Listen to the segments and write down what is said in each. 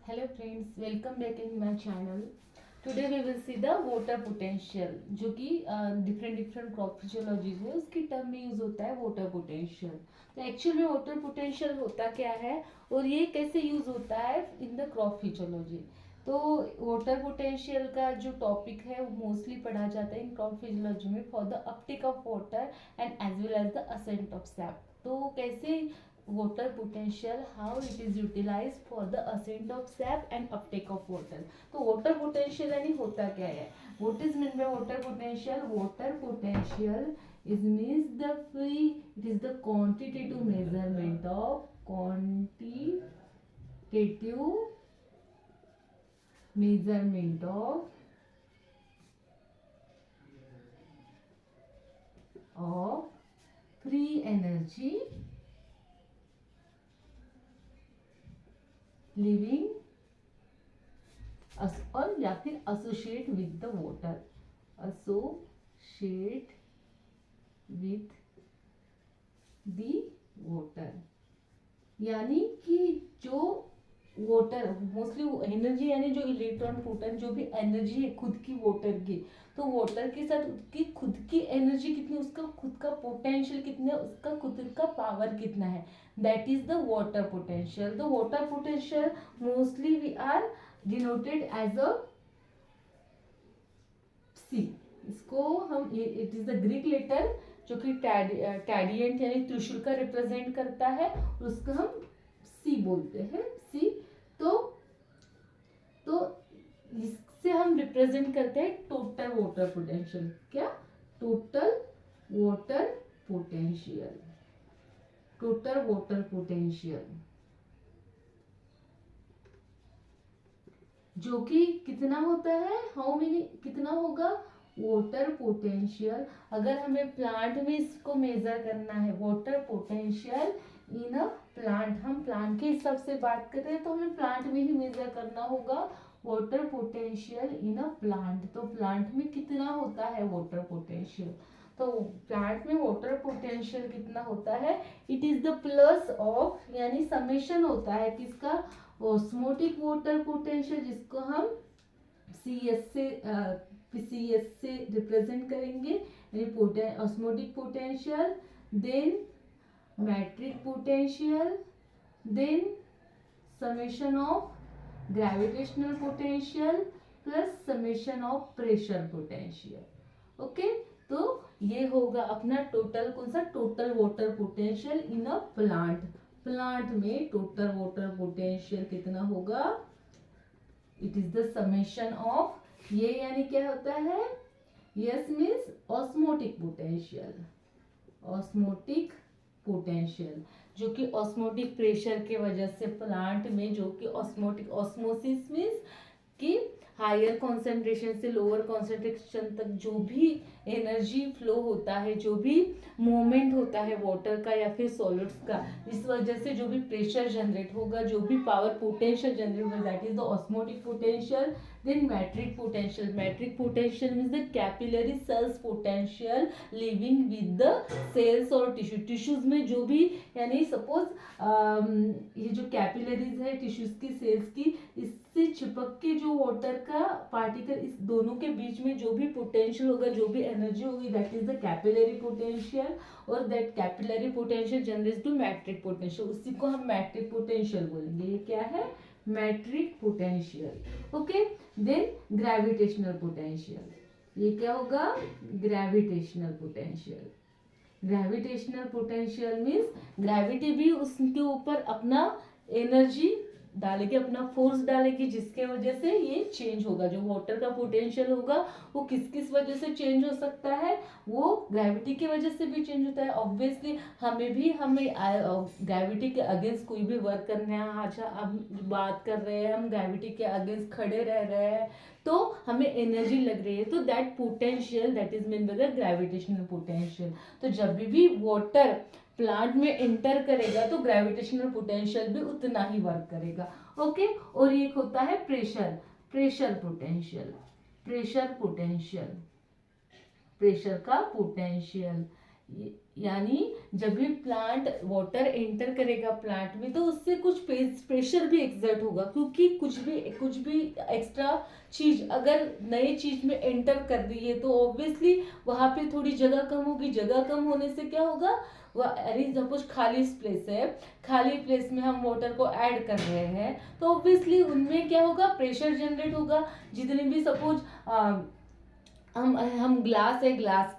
Hello friends, welcome back in my channel. Today we will see the water potential जो कि different crop फिजियोलॉजीज है उसकी term में use होता है वाटर पोटेंशियल. तो एक्चुअल में वाटर पोटेंशियल होता क्या है और ये कैसे यूज होता है इन द क्रॉप फिजियोलॉजी. तो वाटर पोटेंशियल का जो टॉपिक है वो मोस्टली पढ़ा जाता है इन क्रॉप फिजियोलॉजी में for the uptake of water and as well as the ascent of sap. तो कैसे water potential, how it is utilized for the ascent of sap and uptake of water. तो water potential यानी होता क्या है, what is meant by water potential? Water potential is means the free, it is the quantitative measurement of free energy living और या फिर associate with the water, associate with the water. यानी कि जो वाटर मोस्टली एनर्जी यानी जो electron proton जो भी एनर्जी है खुद की वाटर की, तो वाटर के साथ उसकी खुद की एनर्जी कितनी, उसका खुद का पोटेंशियल कितना है, उसका खुद का पावर कितना है, that is the water potential. The water potential mostly we are denoted as a C. इसको हम it is the Greek letter जो कि टैडियंट यानी त्रिशूल का रिप्रेजेंट करता है, उसको हम सी बोलते हैं. सी. तो इससे हम रिप्रेजेंट करते हैं टोटल वाटर पोटेंशियल. क्या? Total water potential. Total water potential जो कि कितना होता है, हाउ मेनी, कितना होगा वाटर पोटेंशियल. अगर हमें प्लांट में इसको मेजर करना है water potential in a plant, हम प्लांट के हिसाब से बात कर रहे हैं तो हमें प्लांट में ही मेजर करना होगा water potential in a plant. तो प्लांट में कितना होता है वाटर पोटेंशियल, तो प्लांट में वाटर पोटेंशियल कितना होता है, it is the plus of यानी समेशन होता है किसका, ऑस्मोटिक वाटर पोटेंशियल जिसको हम सी एस से रिप्रेजेंट करेंगे यानी osmotic potential, then matric potential, then summation of gravitational potential plus summation of pressure potential. Okay, तो ये होगा अपना टोटल कौन सा, total water potential in a plant. Plant में टोटल वाटर पोटेंशियल कितना होगा, it is the summation of, ये यानी क्या होता है, yes means osmotic potential. Osmotic potential जो कि ऑस्मोटिक प्रेशर के वजह से प्लांट में जो कि ऑस्मोटिक, ऑस्मोसिस मीन्स कि हायर कॉन्सेंट्रेशन से लोअर कॉन्सेंट्रेशन तक जो भी एनर्जी फ्लो होता है, जो भी मूवमेंट होता है वाटर का या फिर सॉलिड्स का, इस वजह से जो भी प्रेशर जनरेट होगा, जो भी पावर पोटेंशियल जनरेट होगा, that is the osmotic potential. Then matric potential. Matric potential means the capillary cells potential living with the cells और टिश्यू. टिश्यूज में जो भी यानी सपोज ये जो कैपिलरीज है टिश्यूज की, सेल्स की, इससे चिपक के जो वाटर का पार्टिकल, इस दोनों के बीच में जो भी पोटेंशियल होगा, जो भी एनर्जी होगी, that is the capillary potential. और that capillary potential generates to matric potential, उसी को हम मैट्रिक पोटेंशियल बोलेंगे. ये क्या है, matric potential. Okay, then gravitational potential. ये क्या होगा, gravitational potential. Gravitational potential means gravity भी उसके ऊपर अपना एनर्जी डालेगी, अपना फोर्स डालेगी, जिसके वजह से ये चेंज होगा. जो वाटर का पोटेंशियल होगा वो किस किस वजह से चेंज हो सकता है, वो ग्रेविटी की वजह से भी चेंज होता है. ऑब्वियसली हमें ग्रेविटी के अगेंस्ट कोई भी वर्क करना है, अच्छा अब बात कर रहे हैं हम ग्रेविटी के अगेंस्ट खड़े रह रहे हैं तो हमें एनर्जी लग रही है, तो that potential that is mean by the gravitational potential. तो जब भी वाटर प्लांट में एंटर करेगा तो ग्रेविटेशनल पोटेंशियल भी उतना ही वर्क करेगा. ओके, और एक होता है pressure. Pressure potential. Pressure potential, pressure का पोटेंशियल यानी जब भी प्लांट वाटर एंटर करेगा प्लांट में तो उससे कुछ प्रेशर भी एक्सर्ट होगा, क्योंकि कुछ भी एक्स्ट्रा चीज अगर नए चीज में एंटर कर रही है तो ऑब्वियसली वहां पे थोड़ी जगह कम होगी। जगह कम होने से क्या होगा, वह सपोज खाली प्लेस है, खाली प्लेस में हम वाटर को ऐड कर रहे हैं तो ऑब्वियसली उनमें क्या होगा, प्रेशर जनरेट होगा। जितने भी सपोज हम ग्लास है, ग्लास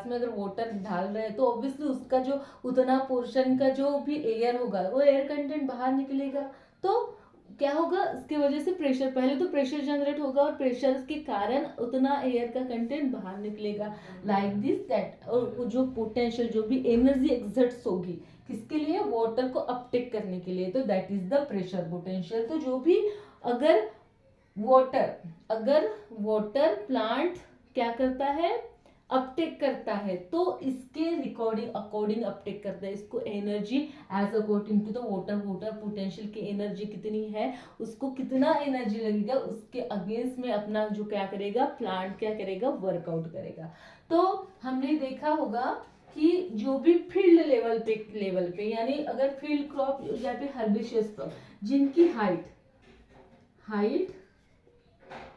में अगर वाटर डाल रहे हैं तो ऑब्वियसली उसका जो उतना पोर्शन का जो भी एयर होगा वो एयर कंटेंट बाहर निकलेगा। तो क्या होगा, इसके वजह से प्रेशर, पहले तो प्रेशर जनरेट होगा और प्रेशर के कारण उतना एयर का कंटेंट बाहर निकलेगा, लाइक दिस दैट। और जो पोटेंशियल, जो भी एनर्जी एक्सर्ट्स होगी किसके लिए, वाटर को अपटेक करने के लिए, तो that is the pressure potential. तो जो भी अगर वाटर प्लांट क्या करता है, अपटेक करता है, तो इसके अकॉर्डिंग अपटेक करता है इसको energy as according to the water potential की एनर्जी कितनी है, उसको कितना एनर्जी लगेगा, उसके अगेंस्ट में अपना जो क्या करेगा प्लांट, क्या करेगा, वर्कआउट करेगा। तो हमने देखा होगा कि जो भी फील्ड लेवल पे यानी अगर फील्ड क्रॉप या फिर हर्बिशियस क्रॉप जिनकी height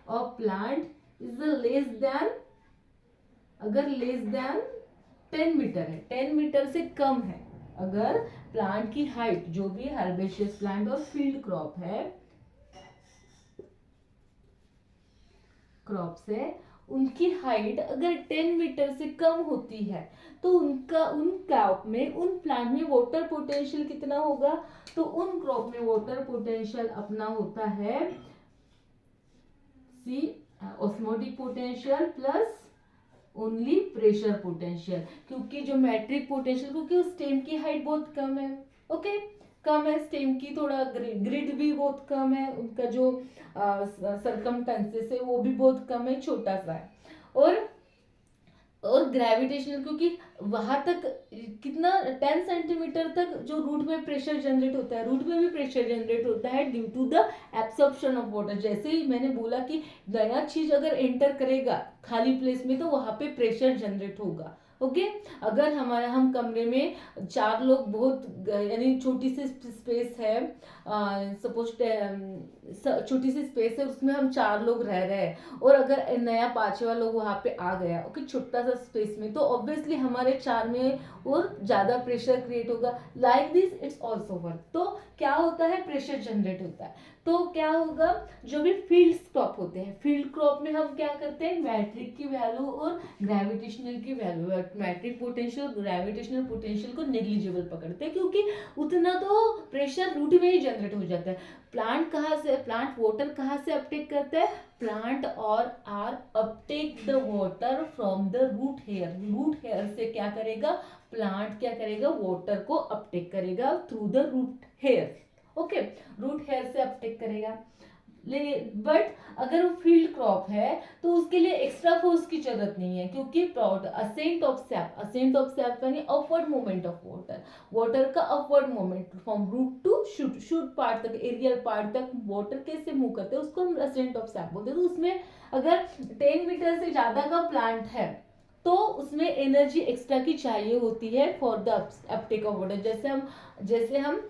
of plant is less than, अगर लेस देन 10 मीटर है, 10 मीटर से कम है, अगर प्लांट की हाइट, जो भी हर्बेशियस प्लांट और फील्ड क्रॉप्स है उनकी हाइट अगर 10 मीटर से कम होती है तो उन क्रॉप में, उन प्लांट में वाटर पोटेंशियल कितना होगा, तो उन क्रॉप में वाटर पोटेंशियल अपना होता है C osmotic potential plus only pressure potential. क्योंकि जो मैट्रिक पोटेंशियल, क्योंकि उस स्टेम की हाइट बहुत कम है, ओके कम है स्टेम की, थोड़ा ग्रिड भी बहुत कम है, उनका जो सरकमटेंसेस है वो भी बहुत कम है, छोटा सा है। और ग्रेविटेशनल, क्योंकि वहां तक कितना 10 सेंटीमीटर तक जो रूट में प्रेशर जनरेट होता है, रूट में भी प्रेशर जनरेट होता है due to the absorption of water. जैसे ही मैंने बोला कि नया चीज अगर एंटर करेगा खाली प्लेस में तो वहां पे प्रेशर जनरेट होगा, ओके अगर हम कमरे में 4 लोग, बहुत यानी छोटी सी स्पेस है, सपोज छोटी सी स्पेस है, उसमें हम 4 लोग रह रहे हैं और अगर नया 5वां लोग वहां पे आ गया, ओके छोटा सा स्पेस में, तो ऑब्वियसली हमारे 4 में और ज्यादा प्रेशर क्रिएट होगा, like this it's also work. तो क्या होता है, प्रेशर जनरेट होता है। तो क्या होगा, जो भी फील्ड क्रॉप होते हैं, फील्ड क्रॉप में हम क्या करते हैं, मैट्रिक की वैल्यू और ग्रेविटेशनल की value, matric potential gravitational potential को नेग्लिजिबल पकड़ते हैं, क्योंकि उतना तो प्रेशर रूट में ही जनरेट हो जाता है। प्लांट वाटर कहाँ से अपटेक करता है, प्लांट और are uptake the water from the root hair से क्या करेगा, प्लांट क्या करेगा, वाटर को अपटेक करेगा through the root hair, okay root hair से अपटेक करेगा। बट अगर वो फील्ड क्रॉप है तो उसके लिए एक्स्ट्रा फोर्स की जरूरत नहीं है, क्योंकि असेंट ऑफ सैप यानी अपवर्ड मूवमेंट ऑफ वाटर का upward movement from root to shoot part तक, एरियल पार्ट तक वाटर कैसे मूव करते हैं उसको हम असेंट ऑफ सैप बोलते हैं। तो उसमें अगर 10 मीटर से ज्यादा का प्लांट है तो उसमें एनर्जी एक्स्ट्रा की चाहिए होती है for the uptake of water. जैसे हम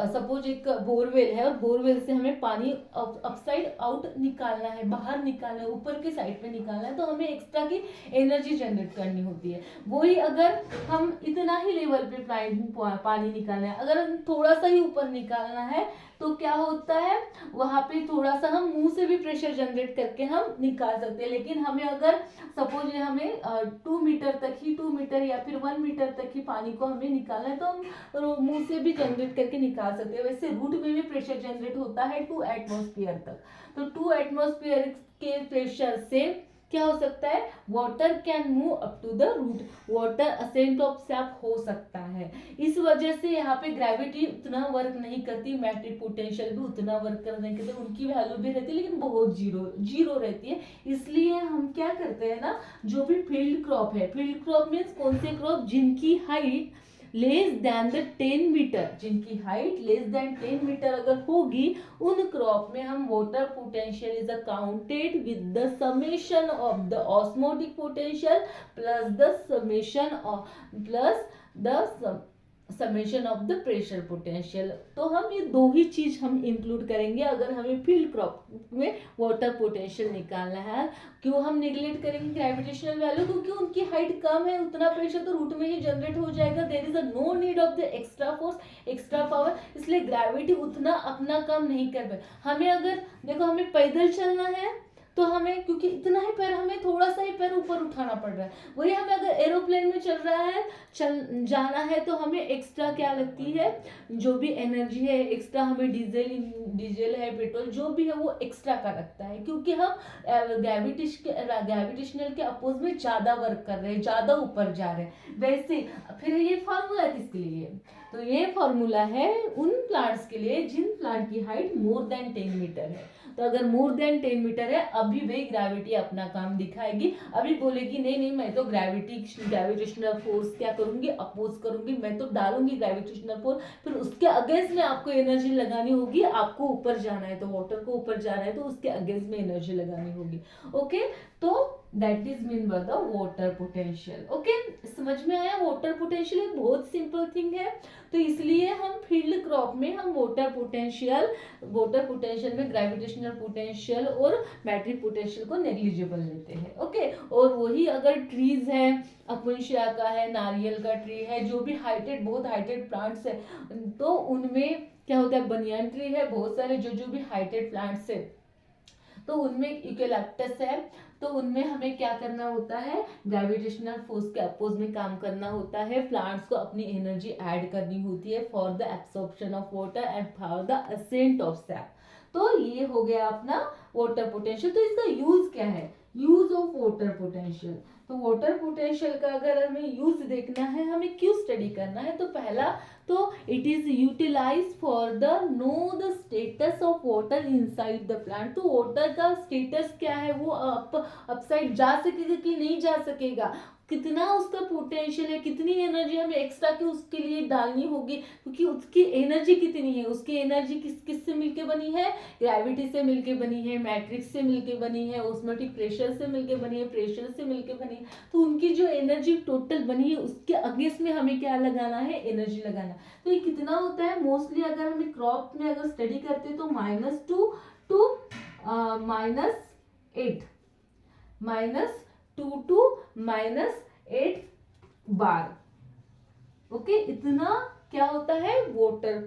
सपोज एक बोरवेल है और बोरवेल से हमें पानी अपसाइड आउट निकालना है, बाहर निकालना है, ऊपर के साइड पे निकालना है, तो हमें एक्स्ट्रा की एनर्जी जनरेट करनी होती है। वही अगर हम इतना ही लेवल पे पानी निकालना है, अगर हम थोड़ा सा ही ऊपर निकालना है तो क्या होता है, वहां पे थोड़ा सा हम मुंह से भी प्रेशर जनरेट करके हम निकाल सकते हैं। लेकिन हमें अगर सपोज हमें 2 मीटर या फिर 1 मीटर तक ही पानी को हमें निकालना है तो हम मुंह से भी जनरेट करके निकाल सकते हैं। वैसे रूट में भी प्रेशर जनरेट होता है 2 एटमॉस्फेयर तक, तो 2 एटमॉस्फेयर के प्रेशर से क्या हो सकता है, water can move up to the root, water ascent of sap हो सकता है। इस वजह से यहाँ पे ग्रेविटी उतना वर्क नहीं करती, मैट्रिक पोटेंशियल भी उतना वर्क नहीं करते, उनकी वैल्यू भी रहती है लेकिन बहुत जीरो रहती है। इसलिए हम क्या करते हैं ना, जो भी फील्ड क्रॉप है, फील्ड क्रॉप मीन्स कौन से क्रॉप जिनकी height less than the 10 metre, जिनकी हाइट लेस देन 10 मीटर अगर होगी, उन क्रॉप में हम water potential is accounted with the summation of the osmotic potential plus the summation of the pressure potential. तो हम ये दो ही चीज हम इंक्लूड करेंगे अगर हमें फील्ड क्रॉप में वाटर पोटेंशियल निकालना है। क्यों हम नेग्लेक्ट करेंगे ग्रेविटेशनल वैल्यू? क्योंकि उनकी हाइट कम है, उतना प्रेशर तो रूट में ही जनरेट हो जाएगा। There is a no need of the extra force, extra power, इसलिए ग्रेविटी उतना अपना काम नहीं कर पाए। हमें अगर देखो हमें पैदल चलना है तो हमें, क्योंकि इतना ही पैर, हमें थोड़ा सा ही पैर ऊपर उठाना पड़ रहा है। वही हमें अगर एरोप्लेन में चल रहा है, जाना है, तो हमें एक्स्ट्रा क्या लगती है, जो भी एनर्जी है एक्स्ट्रा, हमें डीजल है, पेट्रोल जो भी है वो एक्स्ट्रा का लगता है, क्योंकि हम ग्रेविटेशनल के अपोज में ज्यादा वर्क कर रहे हैं, ज्यादा ऊपर जा रहे हैं। वैसे फिर ये फार्मूला किसके लिए? तो ये फार्मूला है उन प्लांट्स के लिए जिन प्लांट की हाइट मोर देन 10 मीटर है। तो अगर मोर देन 10 मीटर है, अभी भी ग्रेविटी अपना काम दिखाएगी। अभी बोलेगी नहीं नहीं, मैं तो ग्रेविटेशनल फोर्स क्या करूंगी, अपोज करूंगी, मैं तो डालूंगी ग्रेविटेशनल फोर्स, फिर उसके अगेंस्ट में आपको एनर्जी लगानी होगी। आपको ऊपर जाना है तो वाटर को ऊपर जाना है तो उसके अगेंस्ट में एनर्जी लगानी होगी। ओके, तो that is mean by the water potential. Okay, समझ में आया? वाटर पोटेंशियल एक बहुत सिंपल थिंग है, तो इसलिए हम फील्ड क्रॉप में हम वाटर पोटेंशियल में ग्रेविटेशनल पोटेंशियल और मैट्रिक पोटेंशियल को नेग्लिजिबल लेते हैं। ओके, और वही अगर ट्रीज है, अपुंशिया का है, नारियल का ट्री है, जो भी हाइटेड, बहुत हाइटेड प्लांट्स है, तो उनमें क्या होता है, बनियान ट्री है, बहुत सारे जो भी हाइटेड प्लांट्स है, तो उनमें यूकेलिप्टस है, तो उनमें हमें क्या करना होता है, ग्रेविटेशनल फोर्स के अपोज में काम करना होता है। प्लांट्स को अपनी एनर्जी ऐड करनी होती है for the absorption of water and for the ascent of sap. तो ये हो गया अपना वाटर पोटेंशियल। तो इसका यूज क्या है, यूज ऑफ वाटर पोटेंशियल। तो वाटर पोटेंशियल का अगर हमें यूज देखना है, हमें क्यों स्टडी करना है, तो पहला तो it is utilise for the know the status of water inside the plant. तो वाटर का स्टेटस क्या है, वो अपसाइड जा सकेगा कि नहीं जा सकेगा, कितना उसका पोटेंशियल है, कितनी एनर्जी हमें एक्स्ट्रा की उसके लिए डालनी होगी, क्योंकि उसकी एनर्जी कितनी है, उसकी एनर्जी किस से मिलके बनी है, ग्रेविटी से मिलके बनी है, मैट्रिक्स से मिलके बनी है, ऑस्मोटिक प्रेशर से मिलके बनी है, प्रेशर से मिलके बनी है। तो उनकी जो एनर्जी टोटल बनी है उसके अगेंस्ट में हमें क्या लगाना है, एनर्जी लगाना। तो ये कितना होता है, मोस्टली अगर हमें क्रॉप में अगर स्टडी करते हैं तो -2 to -8 to -8 बार। ओके, इतना क्या होता है,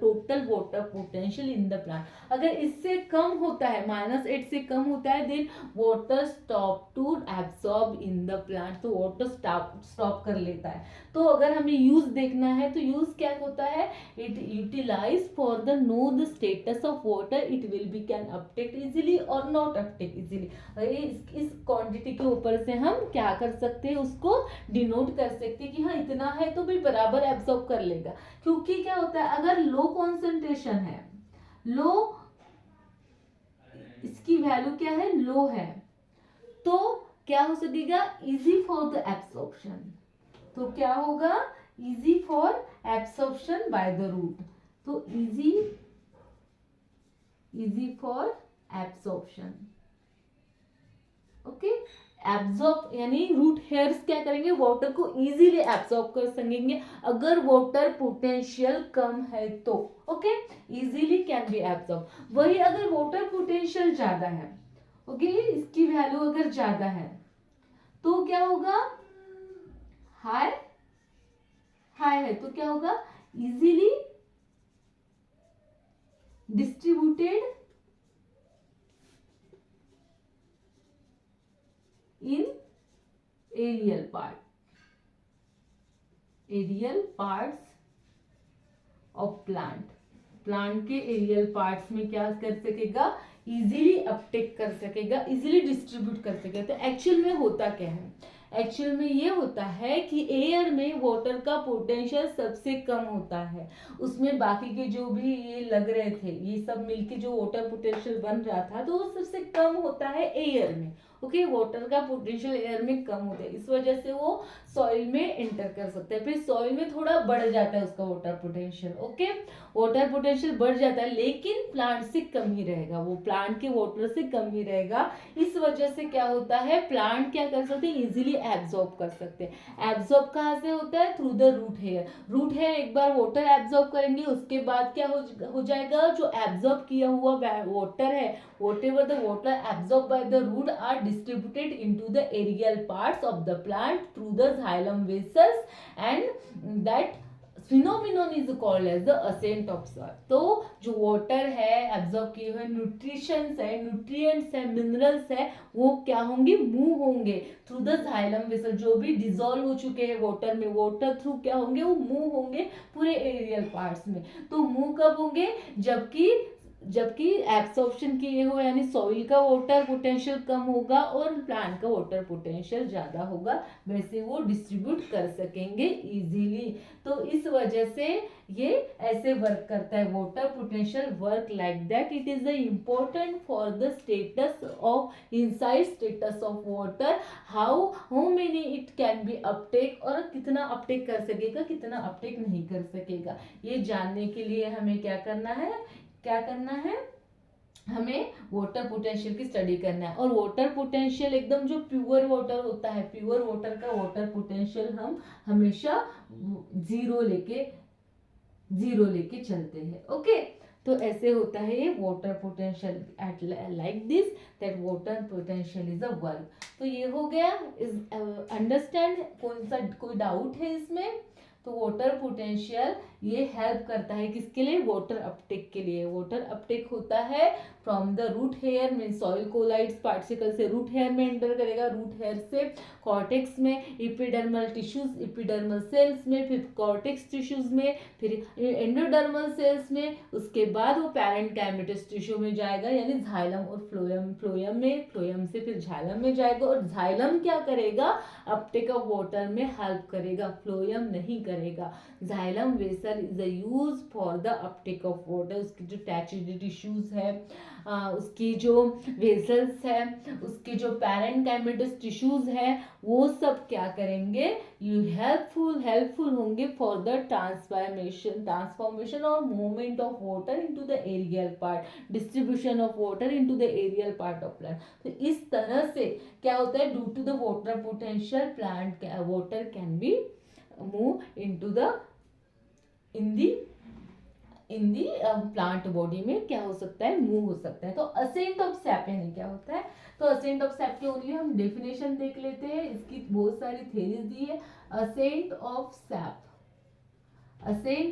total water potential in the plant. अगर इससे कम होता है, -8 से कम होता है, then water stop to absorb in the plant. तो वाटर स्टॉप कर लेता है। तो अगर हमें यूज देखना है तो यूज क्या होता है, it utilise for the know the status of water, it will be can uptake easily और नॉट अपटेक इजिली। इस क्वांटिटी के ऊपर से हम क्या कर सकते हैं, उसको डिनोट कर सकते हैं कि हाँ इतना है तो भी बराबर एब्सॉर्ब कर लेगा। क्योंकि क्या होता है, अगर लो कॉन्सेंट्रेशन है, लो, इसकी वैल्यू क्या है, लो है, तो क्या हो सकेगा, इजी फॉर द एब्सॉर्प्शन। तो क्या होगा, easy for absorption by the root. तो easy for absorption. Okay, absorb यानी रूट हेयर्स क्या करेंगे, वाटर को इजीली एब्जॉर्ब कर सकेंगे अगर वाटर पोटेंशियल कम है तो। Okay, easily can be absorb. वही अगर वाटर पोटेंशियल ज्यादा है, ओके, इसकी वैल्यू अगर ज्यादा है तो क्या होगा, हाई है तो क्या होगा, easily distributed in aerial parts of plant के एरियल पार्ट्स में क्या कर सकेगा, इजीली अपटेक कर सकेगा, इजीली डिस्ट्रीब्यूट कर सकेगा। तो एक्चुअल में होता क्या है, एक्चुअल में ये होता है कि एयर में वाटर का पोटेंशियल सबसे कम होता है, उसमें बाकी के जो भी ये लग रहे थे, ये सब मिलके जो वाटर पोटेंशियल बन रहा था, तो वो सबसे कम होता है एयर में। ओके, वाटर का पोटेंशियल एयर में कम होता है, इस वजह से वो सॉइल में एंटर कर सकता है, फिर सॉइल में थोड़ा बढ़ जाता है उसका water potential. Okay, water potential बढ़ जाता है लेकिन प्लांट से कम ही रहेगा, वो प्लांट के वाटर से कम ही रहेगा। इस वजह से क्या होता है, प्लांट क्या कर सकते हैं, इजीली एब्जॉर्ब कर सकते हैं। एब्जॉर्ब कहाँ से होता है, through the root hair. Root hair एक बार वाटर एब्जॉर्ब करेंगे, उसके बाद क्या हो जाएगा, जो एब्जॉर्ब किया हुआ वाटर है, whatever the water absorbed by the root are distributed into the aerial parts of the plant through the xylem vessels, and that phenomenon is called as the ascent of soil। तो जो water है absorb किए हुए nutritions है, nutrients है, minerals है, वो क्या होंगे, मूव होंगे थ्रू द जाइलम वेसल। जो भी डिजोल्व हो चुके हैं वाटर में, वाटर थ्रू क्या होंगे, वो मूव होंगे पूरे एरियल पार्ट्स में। तो मूव कब होंगे, जबकि जबकि एब्सॉर्प्शन किए हुए यानी सॉइल का वाटर पोटेंशियल कम होगा और प्लांट का वाटर पोटेंशियल ज्यादा होगा, वैसे वो डिस्ट्रीब्यूट कर सकेंगे इजीली। तो इस वजह से ये ऐसे वर्क करता है, water potential work like that. It is the important for the status of inside status of water, how many it can be Uptake, और कितना अपटेक कर सकेगा, कितना अपटेक नहीं कर सकेगा। ये जानने के लिए हमें क्या करना है, हमें वाटर पोटेंशियल की स्टडी करना है। और वाटर पोटेंशियल एकदम जो प्योर वाटर होता है, प्योर वाटर का वाटर पोटेंशियल हम हमेशा जीरो लेके चलते हैं। ओके, तो ऐसे होता है ये water potential at like this, that water potential is a work. तो ये हो गया, इज अंडरस्टैंड, कोई डाउट है इसमें? तो वाटर पोटेंशियल ये हेल्प करता है किसके लिए, वाटर अपटेक के लिए। वाटर अपटेक होता है फ्रॉम द रूट हेयर में, सॉइल कोलाइड्स पार्टिकल से रूट हेयर में एंटर करेगा, रूट हेयर से कॉर्टेक्स में, इपिडर्मल टिश्यूज, इपिडर्मल सेल्स में, फिर कॉर्टेक्स टिश्यूज में, फिर एंडोडर्मल सेल्स में, उसके बाद वो पैरेन्काइमेटस टिश्यू में जाएगा यानी जाइलम और फ्लोएम में, फ्लोएम से फिर जाइलम में जाएगा। और जाइलम क्या करेगा, अपटेक ऑफ वाटर में हेल्प करेगा, फ्लोएम नहीं करेगा। Xylem vessel is use for the uptake of water. उसकी जो टैचिड टिश्यूज है, उसकी जो वेसल्स है, उसके जो पैरेन्काइमेटस टिश्यूज है, वो सब क्या करेंगे, यू हेल्पफुल होंगे फॉर द ट्रांसफॉर्मेशन और movement of water into the aerial part, distribution of water into the aerial part of plant. तो इस तरह से क्या होता है, due to the water potential plant water can be move into the in the plant body में क्या हो सकता है, मूव हो सकता है। तो असेंट ऑफ सैप यानी क्या होता है, तो असेंट ऑफ सैप के ओनली हम डेफिनेशन देख लेते हैं, इसकी बहुत सारी थ्योरीज दी है। असेंट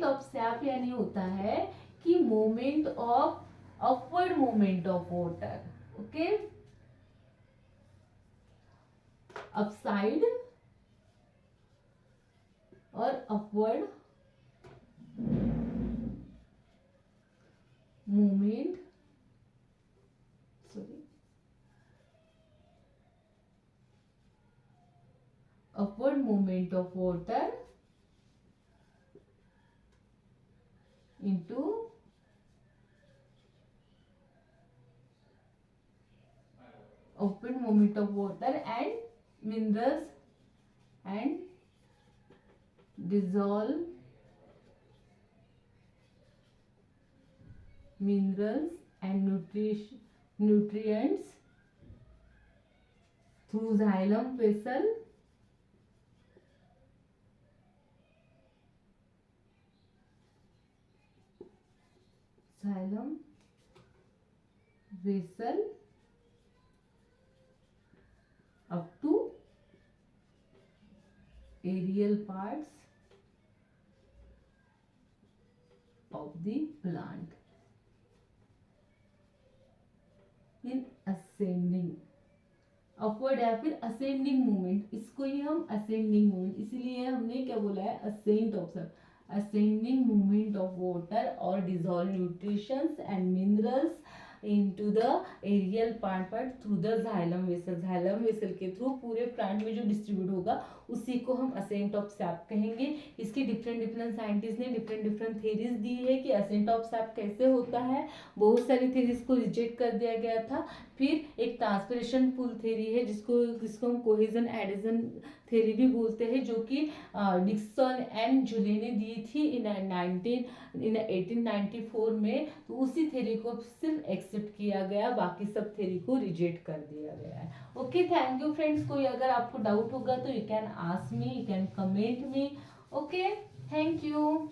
ऑफ सैप यानी होता है कि movement of upward movement of water, okay, upside और upward movement, upward movement of water into upward movement of water and minerals and dissolve minerals and nutrients through xylem vessel, up to aerial parts of the plant in ascending, upward या फिर ascending movement, इसको ही हम ascending movement, इसीलिए हमने क्या बोला है, ascent of ascending movement of water और dissolve nutritions and minerals into the aerial part through the xylem vessel. Xylem vessel के थ्रू पूरे प्लांट में जो डिस्ट्रीब्यूट होगा उसी को हम असेंट ऑफ सैप कहेंगे। इसकी डिफरेंट डिफरेंट साइंटिस्ट ने डिफरेंट डिफरेंट थेरीज दी है कि असेंट ऑफ सैप कैसे होता है। बहुत सारी थेरीज को रिजेक्ट कर दिया गया था। फिर एक ट्रांसपिरेशन पुल थेरी है जिसको जिसको हम कोहेजन एडिशन थेरी भी बोलते हैं, जो कि डिक्सन एंड जुले ने दी थी इन 1894 में। तो उसी थेरी को सिर्फ एक्सेप्ट किया गया, बाकी सब थेरी को रिजेक्ट कर दिया गया है। Okay, thank you friends. कोई अगर आपको डाउट होगा तो you can ask me, you can comment me. Okay, thank you.